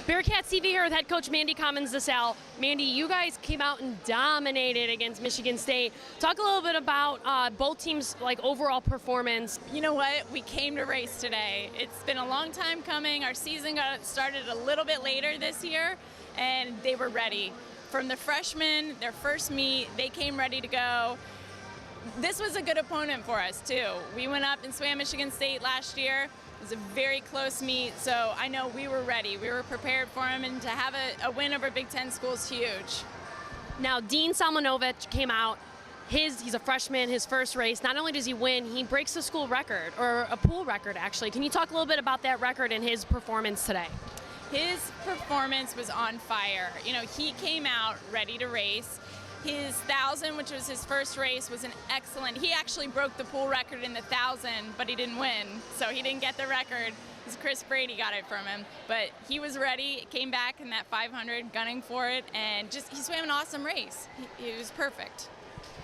Bearcats TV here with head coach Mandy Commons-DiSalle. Mandy, you guys came out and dominated against Michigan State. Talk a little bit about both teams' overall performance. You know what? We came to race today. It's been a long time coming. Our season got started a little bit later this year, and they were ready. From the freshmen, their first meet, they came ready to go. This was a good opponent for us, too. We went up and swam Michigan State last year. It was a very close meet, so I know we were ready. We were prepared for him, and to have a win over Big Ten school is huge. Now, Dean Salmanovich came out. He's a freshman, his first race. Not only does he win, he breaks the school record, or a pool record, actually. Can you talk a little bit about that record and his performance today? His performance was on fire. You know, he came out ready to race. His 1,000, which was his first race, was an excellent. He actually broke the pool record in the 1,000, but he didn't win, so he didn't get the record. Chris Brady got it from him, but he was ready. Came back in that 500, gunning for it, and he swam an awesome race. He was perfect.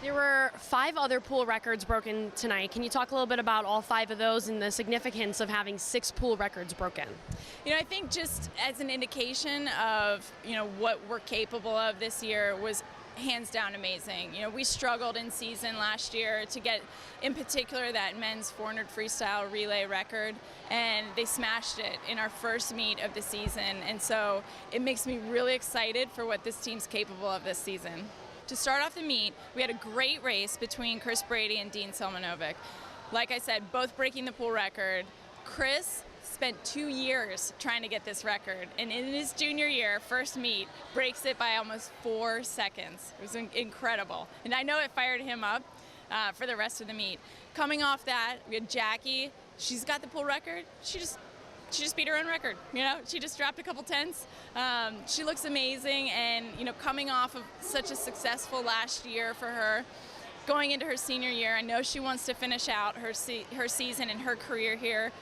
There were 5 other pool records broken tonight. Can you talk a little bit about all 5 of those and the significance of having 6 pool records broken? You know, I think just as an indication of, what we're capable of this year was hands down amazing. You know, we struggled in season last year to get, in particular, that men's 400 freestyle relay record, and they smashed it in our first meet of the season. And so it makes me really excited for what this team's capable of this season. To start off the meet, we had a great race between Chris Brady and Dean Salmanovich. Like I said, both breaking the pool record. Chris spent 2 years trying to get this record, and in his junior year, first meet, breaks it by almost 4 seconds. It was incredible, and I know it fired him up for the rest of the meet. Coming off that, we had Jackie. She's got the pool record. She just beat her own record. She just dropped a couple tenths. She looks amazing, and coming off of such a successful last year for her, going into her senior year, I know she wants to finish out her season and her career here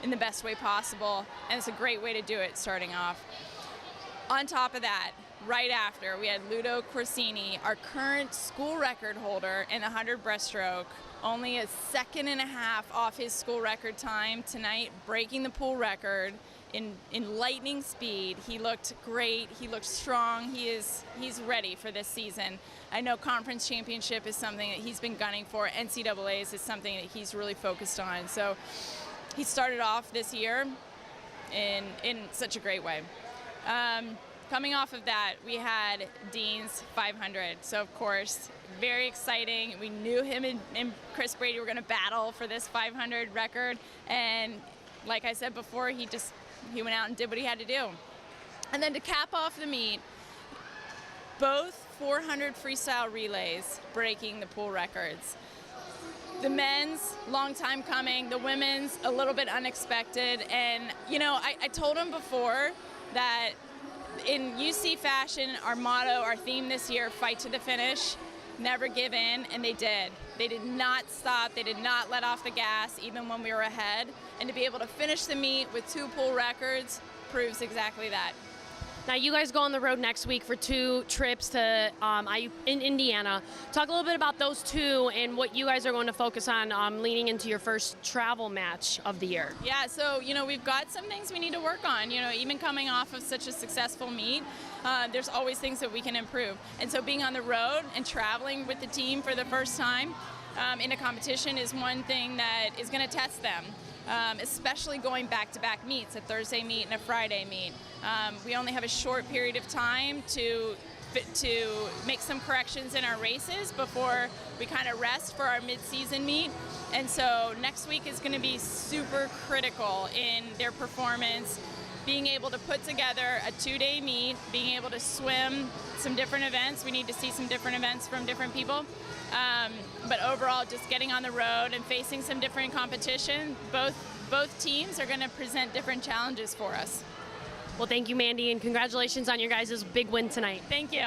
in the best way possible, and it's a great way to do it starting off. On top of that, right after, we had Ludo Corsini, our current school record holder in the 100 breaststroke, only a second and a half off his school record time tonight, breaking the pool record in lightning speed. He looked great. He looked strong. He's ready for this season. I know conference championship is something that he's been gunning for. NCAAs is something that he's really focused on. So he started off this year in such a great way. Coming off of that, we had Dean's 500. So, of course, very exciting. We knew him and Chris Brady were going to battle for this 500 record. And like I said before, he went out and did what he had to do. And then to cap off the meet, both 400 freestyle relays breaking the pool records. The men's, long time coming. The women's, a little bit unexpected. And, I told him before that in UC fashion, our motto, our theme this year, fight to the finish, never give in, and they did. They did not stop. They did not let off the gas, even when we were ahead. And to be able to finish the meet with 2 pool records proves exactly that. Now, you guys go on the road next week for 2 trips to in Indiana. Talk a little bit about those 2 and what you guys are going to focus on leading into your first travel match of the year. Yeah, so, we've got some things we need to work on. Even coming off of such a successful meet, there's always things that we can improve. And so being on the road and traveling with the team for the first time in a competition is one thing that is going to test them. Especially going back-to-back meets, a Thursday meet and a Friday meet. We only have a short period of time to make some corrections in our races before we kind of rest for our mid-season meet. And so next week is going to be super critical in their performance, being able to put together a 2-day meet, being able to swim some different events. We need to see some different events from different people. But overall, just getting on the road and facing some different competition, both teams are going to present different challenges for us. Well, thank you, Mandy, and congratulations on your guys' big win tonight. Thank you.